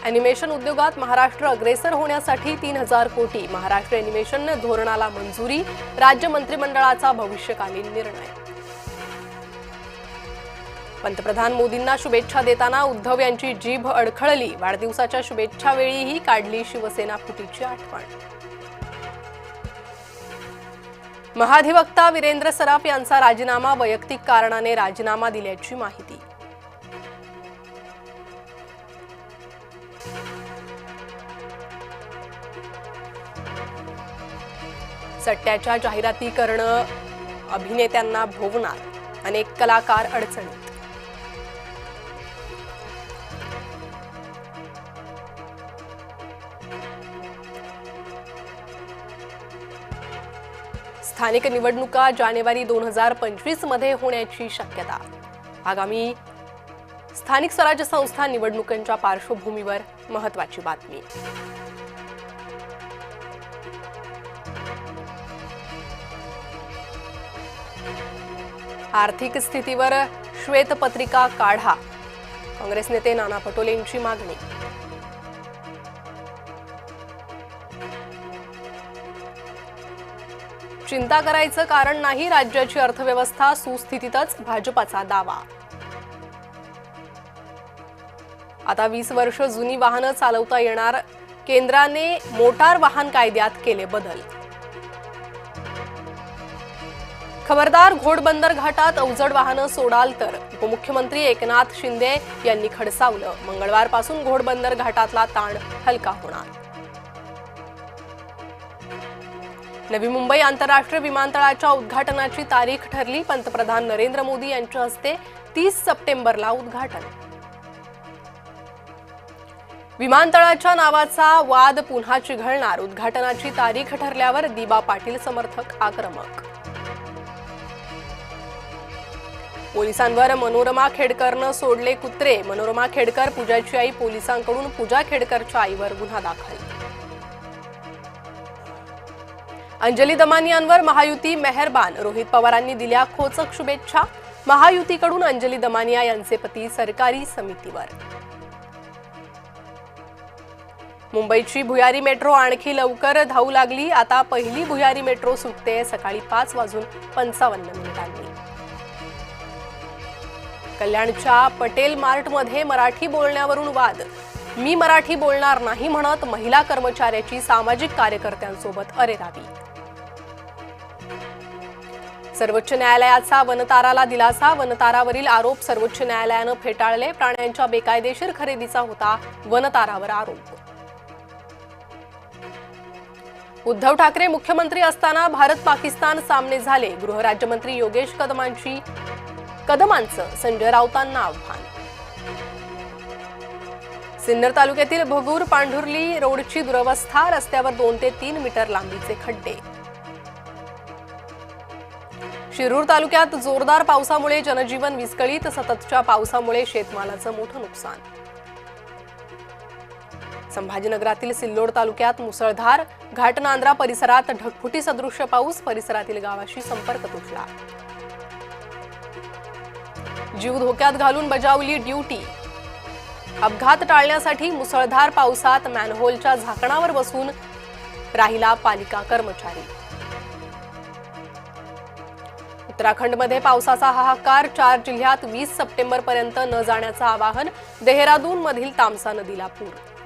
Animation उद्योगात महाराष्ट्र अग्रेसर होण्यासाठी 3000 कोटी महाराष्ट्र ॲनिमेशन धोरणाला मंजुरी, राज्य मंत्रिमंडळाचा भविष्यकालीन निर्णय। पंतप्रधान मोदींना शुभेच्छा देताना उद्धव यांची जीभ अडखळली, वाढदिवसाच्या शुभेच्छा वेळीही काढली शिवसेना फुटीची आठवण। महाधिवक्ता वीरेंद्र सराफ यांचा राजीनामा, वैयक्तिक कारणाने राजीनामा दिल्याची माहिती। सट्ट्याच्या जाहिराती करणं अभिनेत्यांना भोवणार, अनेक कलाकार अडचणीत। स्थानिक निवडणुका जानेवारी 2025 मध्ये होण्याची शक्यता। आगामी स्थानिक स्वराज्य संस्था निवडणुकांच्या पार्श्वभूमीवर महत्त्वाची बातमी। आर्थिक स्थितीवर श्वेतपत्रिका काढा, काँग्रेस नेते नाना पटोलेंची मागणी। चिंता करायचं कारण नाही, राज्याची अर्थव्यवस्था सुस्थितीतच, भाजपाचा दावा। आता 20 वर्ष जुनी वाहनं चालवता येणार, केंद्राने मोटार वाहन कायद्यात केले बदल। खबरदार, घोडबंदर घाटात अवजड वाहनं सोडाल तर, उपमुख्यमंत्री एकनाथ शिंदे यांनी खडसावलं, मंगळवारपासून घोडबंदर घाटातला ताण हलका होणार। नवी मुंबई आंतरराष्ट्रीय विमानतळाच्या उद्घाटनाची तारीख ठरली, पंतप्रधान नरेंद्र मोदी यांच्या हस्ते 30 सप्टेंबरला उद्घाटन। विमानतळाच्या नावाचा वाद पुन्हा चिघळणार, उद्घाटनाची तारीख ठरल्यावर दिबा पाटील समर्थक आक्रमक। पोलिसांवर मनोरमा खेडकरनं सोडले कुत्रे, मनोरमा खेडकर पूजाची आई पोलिसांकडून पूजा खेडकरच्या आईवर गुन्हा दाखल। अंजली दमानियांवर महायुती मेहरबान, रोहित पवारांनी दिल्या खोचक शुभेच्छा, महायुतीकडून अंजली दमानिया यांचे पती सरकारी समितीवर। मुंबईची भुयारी मेट्रो आणखी लवकर धावू लागली, आता पहिली भुयारी मेट्रो सुटते सकाळी 5:55 कल्याणच्या पटेल मार्टमध्ये मराठी बोलण्यावरून वाद, मी मराठी बोलणार नाही म्हणत महिला कर्मचाऱ्याची सामाजिक कार्यकर्त्यांसोबत अरेरावी। सर्वोच्च न्यायालयाचा वनताराला दिलासा, वनतारावरील आरोप सर्वोच्च न्यायालयानं फेटाळले, प्राण्यांच्या बेकायदेशीर खरेदीचा होता वनतारावर आरोप। उद्धव ठाकरे मुख्यमंत्री असताना भारत पाकिस्तान सामने झाले, गृहराज्यमंत्री योगेश कदमांचं संजय राऊतांना आव्हान। सिन्नर तालुक्यातील भगूर पांढुर्ली रोडची दुरवस्था, रस्त्यावर 2 ते 3 मीटर लांबीचे खड्डे। शिरूर तालुक्यात जोरदार पावसामुळे जनजीवन विस्कळीत, सततच्या पावसामुळे शेतमालाचं मोठं नुकसान। संभाजीनगरातील सिल्लोड तालुक्यात मुसळधार, घाटनांद्रा परिसरात ढगफुटी सदृश्य पाऊस, परिसरातील गावाशी संपर्क तुटला। जीव धोक्यात घालून बजावली ड्युटी, अपघात टाळण्यासाठी मुसळधार पावसात मॅनहोलच्या झाकणावर बसून राहिला पालिका कर्मचारी। उत्तराखंडमध्ये पावसाचा हाहाकार, 4 जिल्ह्यात 20 सप्टेंबरपर्यंत न जाण्याचं आवाहन, देहरादून मधील तामसा नदीला पूर।